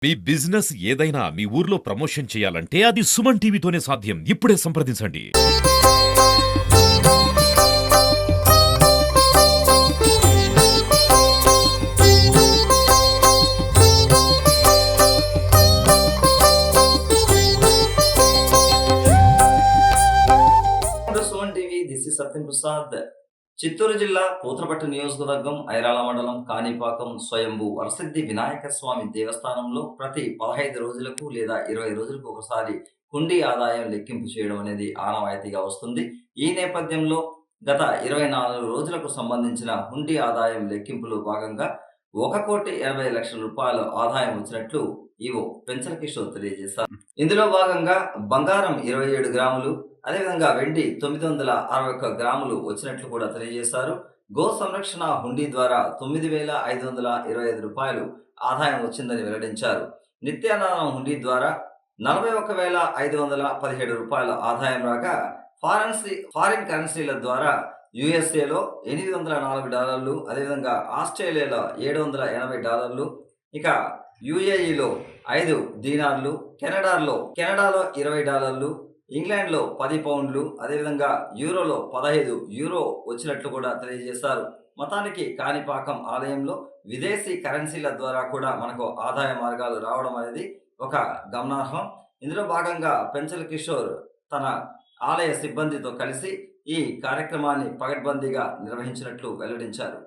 మీ business ఏదైనా మీ ఊర్లో promotion చేయాలంటే అది సుమన్ టీవీతోనే సాధ్యం. ఇప్పుడే సంప్రదించండి. సుమన్ టీవీ దిస్ ఇస్ సత్యం ప్రసాద్. చిత్తూరు జిల్లా పూతలపట్టు నియోజకవర్గం ఐరాల మండలం కాణిపాకం స్వయంభూ వరసిద్ధి వినాయక స్వామి దేవస్థానంలో ప్రతి 15 రోజులకు లేదా 20 రోజులకు ఒకసారి హుండీ ఆదాయం లెక్కింపు చేయడం అనేది ఆనవాయితీగా వస్తుంది. ఈ నేపథ్యంలో గత 24 రోజులకు సంబంధించిన హుండీ ఆదాయం లెక్కింపులో భాగంగా 1,80,00,000 రూపాయల ఆదాయం వచ్చినట్లు ఈవో పెంచల కిషోర్ తెలియజేశారు. ఇందులో భాగంగా బంగారం 27 గ్రాములు, అదేవిధంగా వెండి 961 గ్రాములు వచ్చినట్లు కూడా తెలియజేశారు. గో సంరక్షణ హుండీ ద్వారా 9,525 రూపాయలు ఆదాయం వచ్చిందని వెల్లడించారు. నిత్యాన్నదానం హుండీ ద్వారా 41,517 రూపాయల ఆదాయం రాగా, ఫారిన్ కరెన్సీల ద్వారా యుఎస్ఏలో $804, అదేవిధంగా ఆస్ట్రేలియాలో $780, ఇక యుఏఈలో 5 దీనార్లు, కెనడాలో $20, ఇంగ్లాండ్లో 10 పౌండ్లు, అదేవిధంగా యూరోలో 15 యూరో వచ్చినట్లు కూడా తెలియజేశారు. మొత్తానికి కాణిపాకం ఆలయంలో విదేశీ కరెన్సీల ద్వారా కూడా మనకు ఆదాయ మార్గాలు రావడం అనేది ఒక గమనార్హం. ఇందులో భాగంగా పెంచల కిషోర్ తన ఆలయ సిబ్బందితో కలిసి ఈ కార్యక్రమాన్ని పకడ్బందీగా నిర్వహించినట్లు వెల్లడించారు.